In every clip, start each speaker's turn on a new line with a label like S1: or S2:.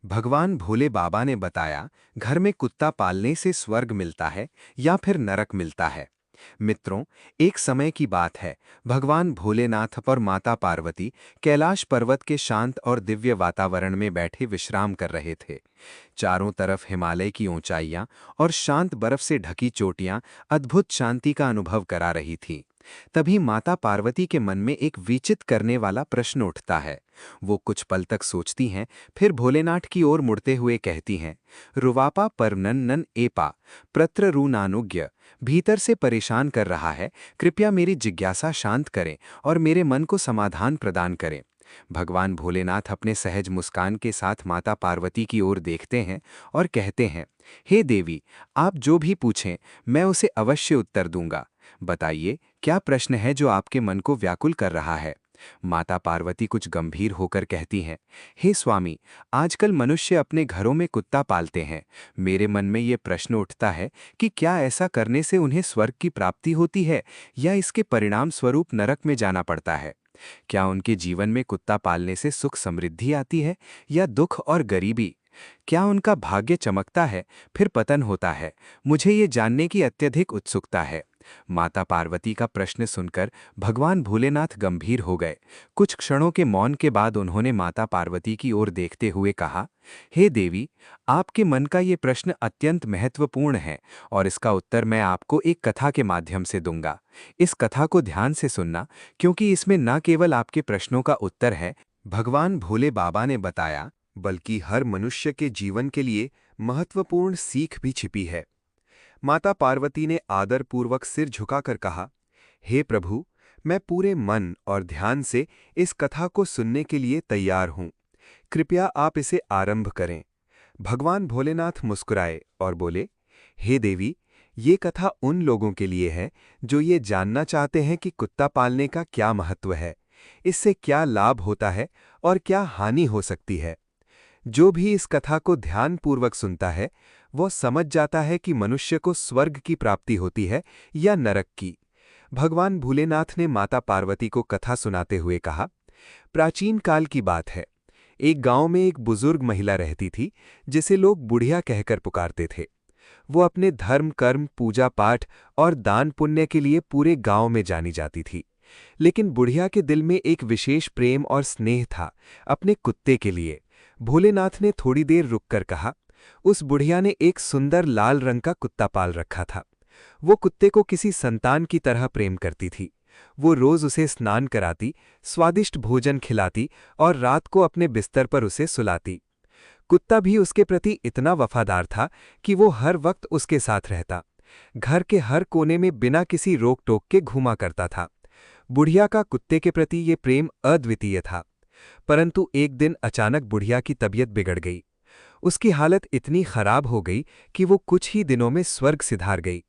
S1: भगवान भोले बाबा ने बताया, घर में कुत्ता पालने से स्वर्ग मिलता है या फिर नरक मिलता है। मित्रों, एक समय की बात है। भगवान भोलेनाथ और माता पार्वती कैलाश पर्वत के शांत और दिव्य वातावरण में बैठे विश्राम कर रहे थे। चारों तरफ हिमालय की ऊंचाइयां और शांत बर्फ से ढकी चोटियां अद्भुत शांति का अनुभव करा रही थीं। तभी माता पार्वती के मन में एक विचित करने वाला प्रश्न उठता है। वो कुछ पल तक सोचती हैं, फिर भोलेनाथ की ओर मुड़ते हुए कहती हैं, रुवापा परनन नन एपा प्रत्र रूनानुज्ञ भीतर से परेशान कर रहा है। कृपया मेरी जिज्ञासा शांत करें और मेरे मन को समाधान प्रदान करें। भगवान भोलेनाथ अपने सहज मुस्कान के साथ माता पार्वती की ओर देखते हैं और कहते हैं, हे देवी, आप जो भी पूछें मैं उसे अवश्य उत्तर दूंगा। बताइए, क्या प्रश्न है जो आपके मन को व्याकुल कर रहा है? माता पार्वती कुछ गंभीर होकर कहती हैं, हे स्वामी, आजकल मनुष्य अपने घरों में कुत्ता पालते हैं। मेरे मन में ये प्रश्न उठता है कि क्या ऐसा करने से उन्हें स्वर्ग की प्राप्ति होती है या इसके परिणाम स्वरूप नरक में जाना पड़ता है? क्या उनके जीवन में कुत्ता पालने से सुख समृद्धि आती है या दुख और गरीबी? क्या उनका भाग्य चमकता है फिर पतन होता है? मुझे ये जानने की अत्यधिक उत्सुकता है। माता पार्वती का प्रश्न सुनकर भगवान भोलेनाथ गंभीर हो गए। कुछ क्षणों के मौन के बाद उन्होंने माता पार्वती की ओर देखते हुए कहा, हे देवी, आपके मन का ये प्रश्न अत्यंत महत्वपूर्ण है और इसका उत्तर मैं आपको एक कथा के माध्यम से दूंगा। इस कथा को ध्यान से सुनना, क्योंकि इसमें न केवल आपके प्रश्नों का उत्तर है, भगवान भोले बाबा ने बताया, बल्कि हर मनुष्य के जीवन के लिए महत्वपूर्ण सीख भी छिपी है। माता पार्वती ने आदरपूर्वक सिर झुकाकर कहा, हे प्रभु, मैं पूरे मन और ध्यान से इस कथा को सुनने के लिए तैयार हूं। कृपया आप इसे आरंभ करें। भगवान भोलेनाथ मुस्कुराए और बोले, हे देवी, ये कथा उन लोगों के लिए है जो ये जानना चाहते हैं कि कुत्ता पालने का क्या महत्व है, इससे क्या लाभ होता है और क्या हानि हो सकती है। जो भी इस कथा को ध्यानपूर्वक सुनता है, वो समझ जाता है कि मनुष्य को स्वर्ग की प्राप्ति होती है या नरक की। भगवान भोलेनाथ ने माता पार्वती को कथा सुनाते हुए कहा, प्राचीन काल की बात है। एक गांव में एक बुजुर्ग महिला रहती थी, जिसे लोग बुढ़िया कहकर पुकारते थे। वो अपने धर्म, कर्म, पूजा पाठ और दान पुण्य के लिए पूरे गांव में जानी जाती थी। लेकिन बुढ़िया के दिल में एक विशेष प्रेम और स्नेह था, अपने कुत्ते के लिए। भोलेनाथ ने थोड़ी देर रुककर कहा, उस बुढ़िया ने एक सुंदर लाल रंग का कुत्ता पाल रखा था। वो कुत्ते को किसी संतान की तरह प्रेम करती थी। वो रोज उसे स्नान कराती, स्वादिष्ट भोजन खिलाती और रात को अपने बिस्तर पर उसे सुलाती। कुत्ता भी उसके प्रति इतना वफादार था कि वो हर वक्त उसके साथ रहता। घर के हर कोने में बिना किसी रोक टोक के घूमा करता था। बुढ़िया का कुत्ते के प्रति ये प्रेम अद्वितीय था। परंतु एक दिन अचानक बुढ़िया की तबीयत बिगड़ गई। उसकी हालत इतनी खराब हो गई कि वो कुछ ही दिनों में स्वर्ग सिधार गई।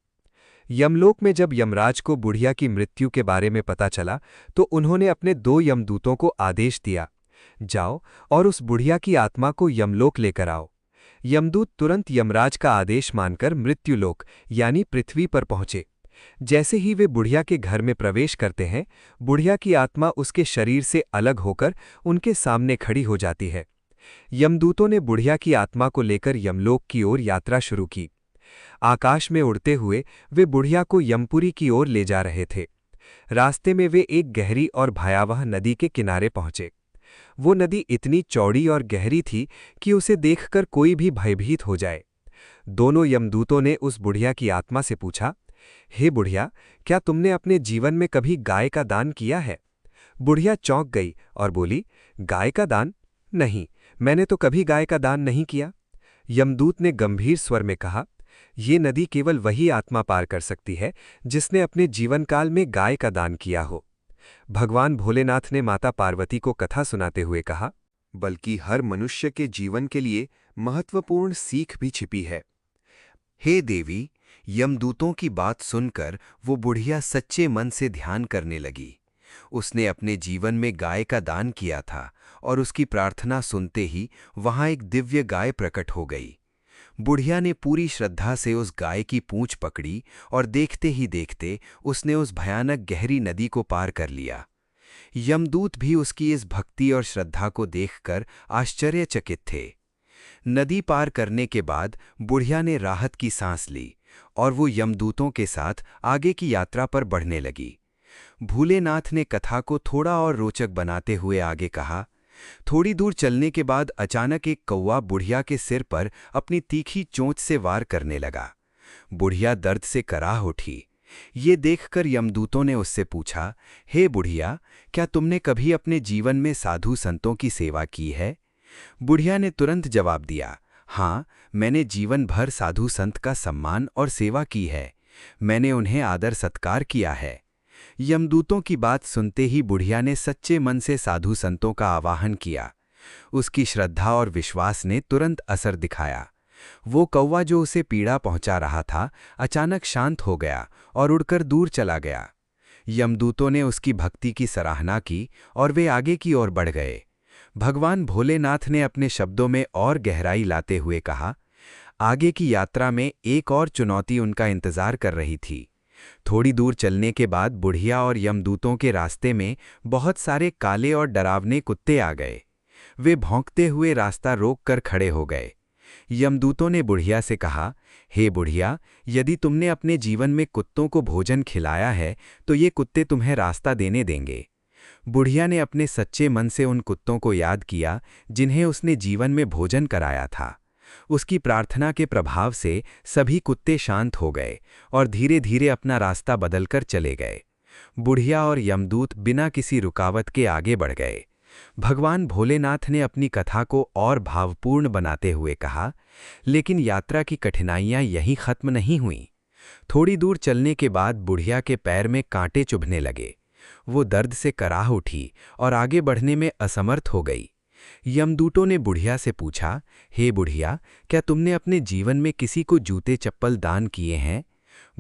S1: यमलोक में जब यमराज को बुढ़िया की मृत्यु के बारे में पता चला, तो उन्होंने अपने 2 यमदूतों को आदेश दिया, जाओ और उस बुढ़िया की आत्मा को यमलोक लेकर आओ। यमदूत तुरंत यमराज का आदेश मानकर मृत्युलोक यानी पृथ्वी पर पहुंचे। जैसे ही वे बुढ़िया के घर में प्रवेश करते हैं, बुढ़िया की आत्मा उसके शरीर से अलग होकर उनके सामने खड़ी हो जाती है। यमदूतों ने बुढ़िया की आत्मा को लेकर यमलोक की ओर यात्रा शुरू की। आकाश में उड़ते हुए वे बुढ़िया को यमपुरी की ओर ले जा रहे थे। रास्ते में वे एक गहरी और भयावह नदी के किनारे पहुंचे। वो नदी इतनी चौड़ी और गहरी थी कि उसे देखकर कोई भी भयभीत हो जाए। दोनों यमदूतों ने उस बुढ़िया की आत्मा से पूछा, हे बुढ़िया, क्या तुमने अपने जीवन में कभी गाय का दान किया है? बुढ़िया चौंक गई और बोली, गाय का दान? नहीं, मैंने तो कभी गाय का दान नहीं किया। यमदूत ने गंभीर स्वर में कहा, ये नदी केवल वही आत्मा पार कर सकती है जिसने अपने जीवनकाल में गाय का दान किया हो। भगवान भोलेनाथ ने माता पार्वती को कथा सुनाते हुए कहा, बल्कि हर मनुष्य के जीवन के लिए महत्वपूर्ण सीख भी छिपी है। हे देवी, यमदूतों की बात सुनकर वो बुढ़िया सच्चे मन से ध्यान करने लगी। उसने अपने जीवन में गाय का दान किया था और उसकी प्रार्थना सुनते ही वहां एक दिव्य गाय प्रकट हो गई। बुढ़िया ने पूरी श्रद्धा से उस गाय की पूंछ पकड़ी और देखते ही देखते उसने उस भयानक गहरी नदी को पार कर लिया। यमदूत भी उसकी इस भक्ति और श्रद्धा को देखकर आश्चर्यचकित थे।
S2: नदी पार करने के बाद बुढ़िया ने राहत की सांस ली और वो यमदूतों के साथ आगे की यात्रा पर बढ़ने लगी। भोलेनाथ ने कथा को थोड़ा और रोचक बनाते हुए आगे कहा, थोड़ी दूर चलने के बाद अचानक एक कौवा बुढ़िया के सिर पर अपनी तीखी चोंच से वार करने लगा। बुढ़िया दर्द से कराह उठी। ये देखकर यमदूतों ने उससे पूछा, हे बुढ़िया, क्या तुमने कभी अपने जीवन में साधु संतों की सेवा की है? बुढ़िया ने तुरंत जवाब दिया, हाँ, मैंने जीवन भर साधु संत का सम्मान और सेवा की है। मैंने उन्हें आदर सत्कार किया है। यमदूतों की बात सुनते ही बुढ़िया ने सच्चे मन से साधु संतों का आवाहन किया। उसकी श्रद्धा और विश्वास ने तुरंत असर दिखाया। वो कौवा जो उसे पीड़ा पहुंचा रहा था, अचानक शांत हो गया और उड़कर दूर चला गया। यमदूतों ने उसकी भक्ति की सराहना की और वे आगे की ओर बढ़ गए। भगवान भोलेनाथ ने अपने शब्दों में और गहराई लाते हुए कहा, आगे की यात्रा में एक और चुनौती उनका इंतजार कर रही थी। थोड़ी दूर चलने के बाद बुढ़िया और यमदूतों के रास्ते में बहुत सारे काले और डरावने कुत्ते आ गए। वे भौंकते हुए रास्ता रोककर खड़े हो गए। यमदूतों ने बुढ़िया से कहा, हे बुढ़िया, यदि तुमने अपने जीवन में कुत्तों को भोजन खिलाया है तो ये कुत्ते तुम्हें रास्ता देने देंगे। बुढ़िया ने अपने सच्चे मन से उन कुत्तों को याद किया जिन्हें उसने जीवन में भोजन कराया था। उसकी प्रार्थना के प्रभाव से सभी कुत्ते शांत हो गए और धीरे धीरे अपना रास्ता बदलकर चले गए। बुढ़िया और यमदूत बिना किसी रुकावट के आगे बढ़ गए। भगवान भोलेनाथ ने अपनी कथा को और भावपूर्ण बनाते हुए कहा, लेकिन यात्रा की कठिनाइयां यहीं खत्म नहीं हुईं। थोड़ी दूर चलने के बाद बुढ़िया के पैर में कांटे चुभने लगे। वो दर्द से कराह उठी और आगे बढ़ने में असमर्थ हो गई। यमदूतों ने बुढ़िया से पूछा, हे बुढ़िया, क्या तुमने अपने जीवन में किसी को जूते चप्पल दान किए हैं?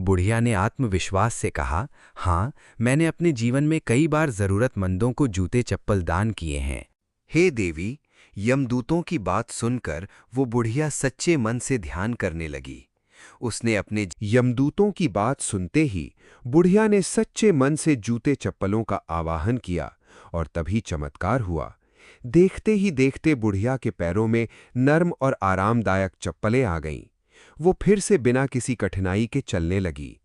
S2: बुढ़िया ने आत्मविश्वास से कहा, हाँ, मैंने अपने जीवन में कई बार जरूरतमंदों को जूते चप्पल दान किए हैं।
S1: हे देवी, यमदूतों की बात सुनकर वो बुढ़िया सच्चे मन से ध्यान करने लगी। उसने अपने यमदूतों की बात सुनते ही बुढ़िया ने सच्चे मन से जूते चप्पलों का आवाहन किया और तभी चमत्कार हुआ। देखते ही देखते बुढ़िया के पैरों में नर्म और आरामदायक चप्पलें आ गईं। वो फिर से बिना किसी कठिनाई के चलने लगी।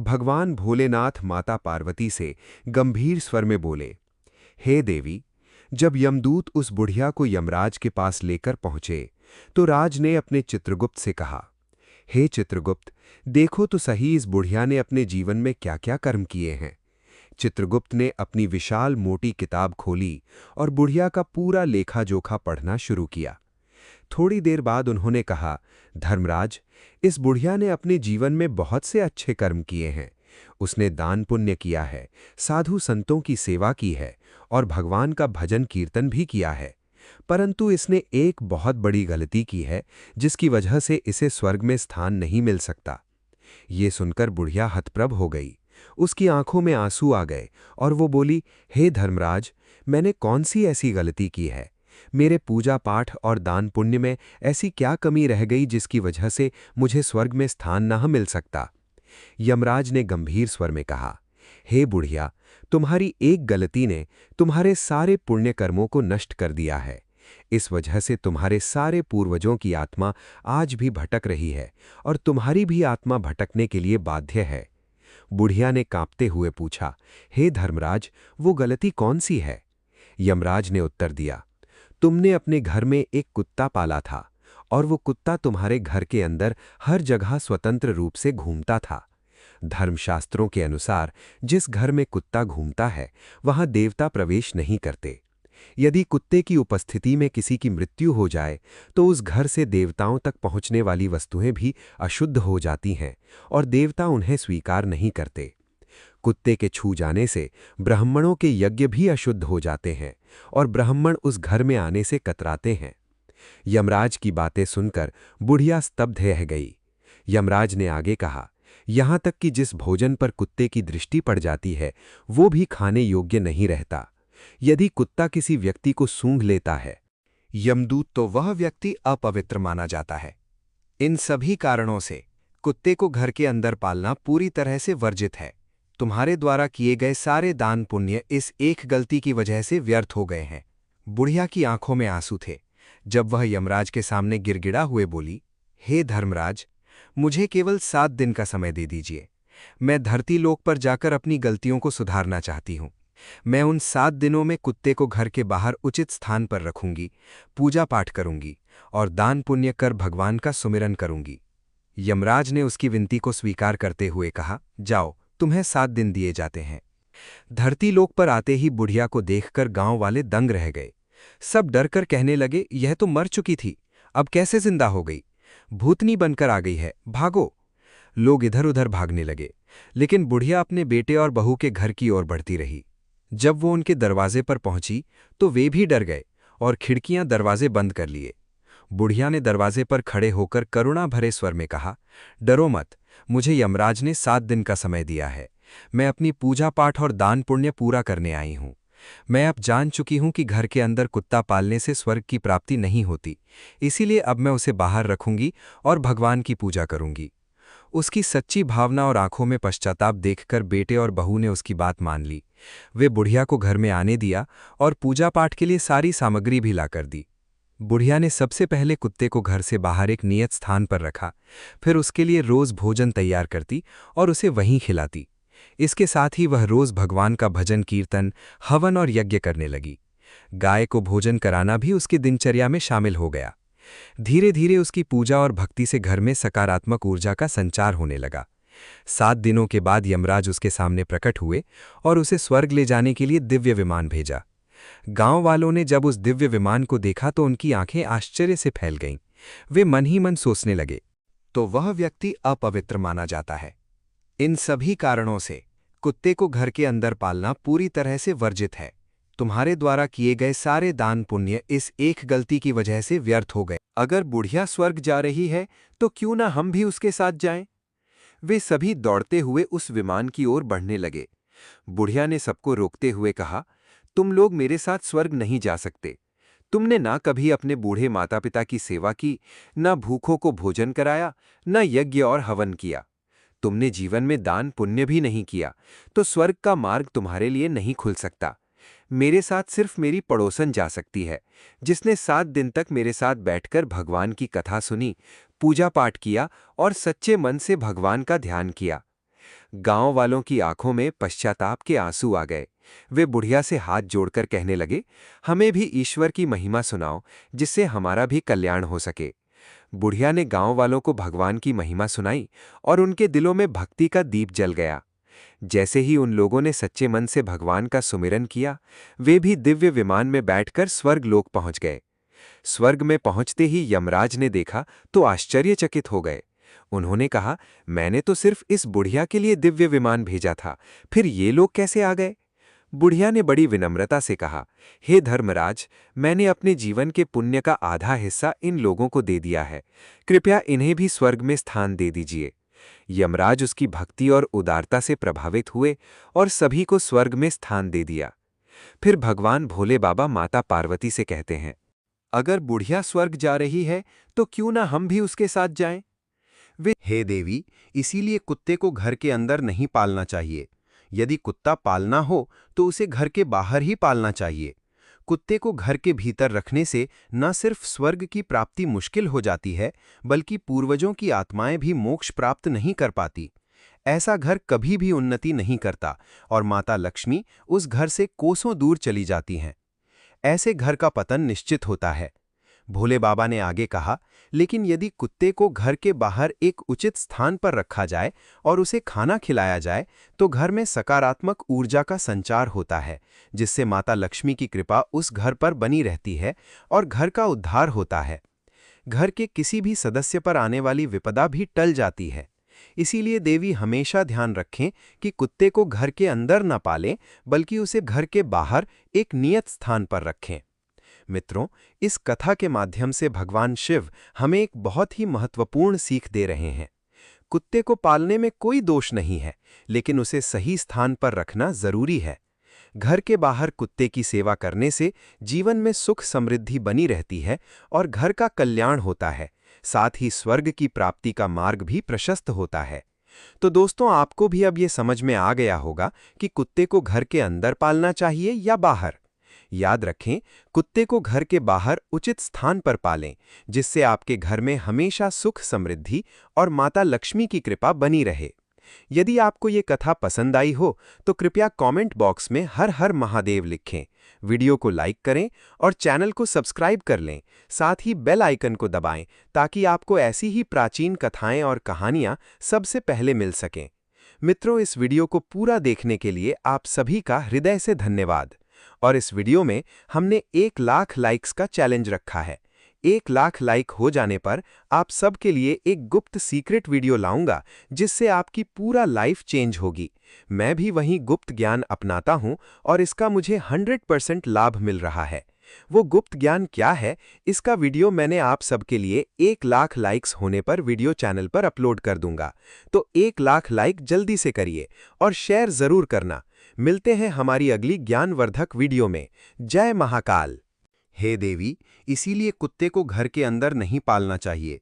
S1: भगवान भोलेनाथ माता पार्वती से गंभीर स्वर में बोले, हे देवी, जब यमदूत उस बुढ़िया को यमराज के पास लेकर पहुंचे तो राज ने अपने चित्रगुप्त से कहा, हे चित्रगुप्त, देखो तो सही इस बुढ़िया ने अपने जीवन में क्या-क्या कर्म किए हैं। चित्रगुप्त ने अपनी विशाल मोटी किताब खोली और बुढ़िया का पूरा लेखा जोखा पढ़ना शुरू किया। थोड़ी देर बाद उन्होंने कहा, धर्मराज, इस बुढ़िया ने अपने जीवन में बहुत से अच्छे कर्म किए हैं। उसने दान पुण्य किया है, साधु संतों की सेवा की है और भगवान का भजन कीर्तन भी किया है। परंतु इसने एक बहुत बड़ी गलती की है जिसकी वजह से इसे स्वर्ग में स्थान नहीं मिल सकता। ये सुनकर बुढ़िया हतप्रभ हो गई। उसकी आंखों में आंसू आ गए और वो बोली, हे धर्मराज, मैंने कौन सी ऐसी गलती की है? मेरे पूजा पाठ और दान पुण्य में ऐसी क्या कमी रह गई जिसकी वजह से मुझे स्वर्ग में स्थान न मिल सकता? यमराज ने गंभीर स्वर में कहा, हे बुढ़िया, तुम्हारी एक गलती ने तुम्हारे सारे पुण्य कर्मों को नष्ट कर दिया है। इस वजह से तुम्हारे सारे पूर्वजों की आत्मा आज भी भटक रही है और तुम्हारी भी आत्मा भटकने के लिए बाध्य है। बुढ़िया ने कांपते हुए पूछा, हे धर्मराज, वो गलती कौन सी है? यमराज ने उत्तर दिया, तुमने अपने घर में एक कुत्ता पाला था और वो कुत्ता तुम्हारे घर के अंदर हर जगह स्वतंत्र रूप से घूमता था। धर्मशास्त्रों के अनुसार जिस घर में कुत्ता घूमता है वहां देवता प्रवेश नहीं करते। यदि कुत्ते की उपस्थिति में किसी की मृत्यु हो जाए तो उस घर से देवताओं तक पहुंचने वाली वस्तुएं भी अशुद्ध हो जाती हैं और देवता उन्हें स्वीकार नहीं करते। कुत्ते के छू जाने से ब्राह्मणों के यज्ञ भी अशुद्ध हो जाते हैं और ब्राह्मण उस घर में आने से कतराते हैं। यमराज की बातें सुनकर बुढ़िया स्तब्ध रह गई। यमराज ने आगे कहा, यहां तक कि जिस भोजन पर कुत्ते की दृष्टि पड़ जाती है वो भी खाने योग्य नहीं रहता। यदि कुत्ता किसी व्यक्ति को सूंघ लेता है यमदूत तो वह व्यक्ति अपवित्र माना जाता है। इन सभी कारणों से कुत्ते को घर के अंदर पालना पूरी तरह से वर्जित है। तुम्हारे द्वारा किए गए सारे दान पुण्य इस एक गलती की वजह से व्यर्थ हो गए हैं। बुढ़िया की आंखों में आंसू थे। जब वह यमराज के सामने गिड़गिड़ा हुए बोली, हे धर्मराज, मुझे केवल 7 दिन का समय दे दीजिए। मैं धरती लोक पर जाकर अपनी गलतियों को सुधारना चाहती हूँ। मैं उन 7 दिनों में कुत्ते को घर के बाहर उचित स्थान पर रखूंगी, पूजा पाठ करूंगी और दान पुण्य कर भगवान का सुमिरन करूंगी। यमराज ने उसकी विनती को स्वीकार करते हुए कहा, जाओ, तुम्हें 7 दिन दिए जाते हैं। धरती लोक पर आते ही बुढ़िया को देखकर गांव वाले दंग रह गए। सब डरकर कहने लगे, यह तो मर चुकी थी, अब कैसे जिंदा हो गई? भूतनी बनकर आ गई है, भागो। लोग इधर उधर भागने लगे, लेकिन बुढ़िया अपने बेटे और बहू के घर की ओर बढ़ती रही। जब वो उनके दरवाजे पर पहुंची तो वे भी डर गए और खिड़कियां दरवाजे बंद कर लिए। बुढ़िया ने दरवाजे पर खड़े होकर करुणा भरे स्वर में कहा, डरो मत, मुझे यमराज ने 7 दिन का समय दिया है। मैं अपनी पूजा पाठ और दान पुण्य पूरा करने आई हूं। मैं अब जान चुकी हूं कि घर के अंदर कुत्ता पालने से स्वर्ग की प्राप्ति नहीं होती, इसीलिए अब मैं उसे बाहर रखूंगी और भगवान की पूजा करूंगी। उसकी सच्ची भावना और आंखों में पश्चाताप देखकर बेटे और बहू ने उसकी बात मान ली। वे बुढ़िया को घर में आने दिया और पूजा पाठ के लिए सारी सामग्री भी लाकर दी। बुढ़िया ने सबसे पहले कुत्ते को घर से बाहर एक नियत स्थान पर रखा, फिर उसके लिए रोज भोजन तैयार करती और उसे वहीं खिलाती। इसके साथ ही वह रोज भगवान का भजन कीर्तन, हवन और यज्ञ करने लगी। गाय को भोजन कराना भी उसकी दिनचर्या में शामिल हो गया। धीरे धीरे उसकी पूजा और भक्ति से घर में सकारात्मक ऊर्जा का संचार होने लगा। 7 दिनों के बाद यमराज उसके सामने प्रकट हुए और उसे स्वर्ग ले जाने के लिए दिव्य विमान भेजा। गांव वालों ने जब उस दिव्य विमान को देखा तो उनकी आंखें आश्चर्य से फैल गईं। वे मन ही मन सोचने लगे, तो वह व्यक्ति अपवित्र माना जाता है। इन सभी कारणों से कुत्ते को घर के अंदर पालना पूरी तरह से वर्जित है। तुम्हारे द्वारा किए गए सारे दान पुण्य इस एक गलती की वजह से व्यर्थ हो गए। अगर बुढ़िया स्वर्ग जा रही है तो क्यों ना हम भी उसके साथ जाएं? वे सभी दौड़ते हुए उस विमान की ओर बढ़ने लगे। बुढ़िया ने सबको रोकते हुए कहा, तुम लोग मेरे साथ स्वर्ग नहीं जा सकते। तुमने ना कभी अपने बूढ़े माता पिता की सेवा की, ना भूखों को भोजन कराया, ना यज्ञ और हवन किया। तुमने जीवन में दान पुण्य भी नहीं किया, तो स्वर्ग का मार्ग तुम्हारे लिए नहीं खुल सकता। मेरे साथ सिर्फ मेरी पड़ोसन जा सकती है, जिसने 7 दिन तक मेरे साथ बैठकर भगवान की कथा सुनी, पूजा पाठ किया और सच्चे मन से भगवान का ध्यान किया। गांव वालों की आंखों में पश्चाताप के आंसू आ गए। वे बुढ़िया से हाथ जोड़कर कहने लगे, हमें भी ईश्वर की महिमा सुनाओ, जिससे हमारा भी कल्याण हो सके। बुढ़िया ने गांव वालों को भगवान की महिमा सुनाई और उनके दिलों में भक्ति का दीप जल गया। जैसे ही उन लोगों ने सच्चे मन से भगवान का सुमिरन किया, वे भी दिव्य विमान में बैठकर स्वर्ग लोक पहुंच गए। स्वर्ग में पहुंचते ही यमराज ने देखा तो आश्चर्यचकित हो गए। उन्होंने कहा, मैंने तो सिर्फ इस बुढ़िया के लिए दिव्य विमान भेजा था, फिर ये लोग कैसे आ गए? बुढ़िया ने बड़ी विनम्रता से कहा, हे धर्मराज, मैंने अपने जीवन के पुण्य का आधा हिस्सा इन लोगों को दे दिया है। कृपया इन्हें भी स्वर्ग में स्थान दे दीजिए। यमराज उसकी भक्ति और उदारता से प्रभावित हुए और सभी को स्वर्ग में स्थान दे दिया। फिर भगवान भोले बाबा माता पार्वती से कहते हैं, अगर बुढ़िया स्वर्ग जा रही है तो क्यों ना हम भी उसके साथ जाएं? हे देवी, इसीलिए कुत्ते को घर के अंदर नहीं पालना चाहिए। यदि कुत्ता पालना हो तो उसे घर के बाहर ही पालना चाहिए। कुत्ते को घर के भीतर रखने से न सिर्फ स्वर्ग की प्राप्ति मुश्किल हो जाती है, बल्कि पूर्वजों की आत्माएं भी मोक्ष प्राप्त नहीं कर पाती। ऐसा घर कभी भी उन्नति नहीं करता और माता लक्ष्मी उस घर से कोसों दूर चली जाती हैं। ऐसे घर का पतन निश्चित होता है। भोले बाबा ने आगे कहा, लेकिन यदि कुत्ते को घर के बाहर एक उचित स्थान पर रखा जाए और उसे खाना खिलाया जाए तो घर में सकारात्मक ऊर्जा का संचार होता है, जिससे माता लक्ष्मी की कृपा उस घर पर बनी रहती है और घर का उद्धार होता है। घर के किसी भी सदस्य पर आने वाली विपदा भी टल जाती है। इसीलिए देवी हमेशा ध्यान रखें कि कुत्ते को घर के अंदर न पालें, बल्कि उसे घर के बाहर एक नियत स्थान पर रखें। मित्रों, इस कथा के माध्यम से भगवान शिव हमें एक बहुत ही महत्वपूर्ण सीख दे रहे हैं। कुत्ते को पालने में कोई दोष नहीं है, लेकिन उसे सही स्थान पर रखना जरूरी है। घर के बाहर कुत्ते की सेवा करने से जीवन में सुख समृद्धि बनी रहती है और घर का कल्याण होता है, साथ ही स्वर्ग की प्राप्ति का मार्ग भी प्रशस्त होता है। तो दोस्तों, आपको भी अब ये समझ में आ गया होगा कि कुत्ते को घर के अंदर पालना चाहिए या बाहर। याद रखें, कुत्ते को घर के बाहर उचित स्थान पर पालें, जिससे आपके घर में हमेशा सुख समृद्धि और माता लक्ष्मी की कृपा बनी रहे। यदि आपको ये कथा पसंद आई हो तो कृपया कमेंट बॉक्स में हर हर महादेव लिखें, वीडियो को लाइक करें और चैनल को सब्सक्राइब कर लें। साथ ही बेल आइकन को दबाएं ताकि आपको ऐसी ही प्राचीन कथाएं और कहानियां सबसे पहले मिल सकें। मित्रों, इस वीडियो को पूरा देखने के लिए आप सभी का हृदय से धन्यवाद। और इस वीडियो में हमने 1 लाख लाइक्स का चैलेंज रखा है। 1 लाख लाइक हो जाने पर आप सबके लिए एक गुप्त सीक्रेट वीडियो लाऊंगा, जिससे आपकी पूरा लाइफ चेंज होगी। मैं भी वहीं गुप्त ज्ञान अपनाता हूं और इसका मुझे 100% लाभ मिल रहा है। वो गुप्त ज्ञान क्या है, इसका वीडियो मैंने आप सबके लिए 1 लाख लाइक्स होने पर वीडियो चैनल पर अपलोड कर दूंगा। तो 1 लाख लाइक जल्दी से करिए और शेयर जरूर करना। मिलते हैं हमारी अगली ज्ञानवर्धक वीडियो में। जय महाकाल। हे देवी, इसीलिए कुत्ते को घर के अंदर नहीं पालना चाहिए।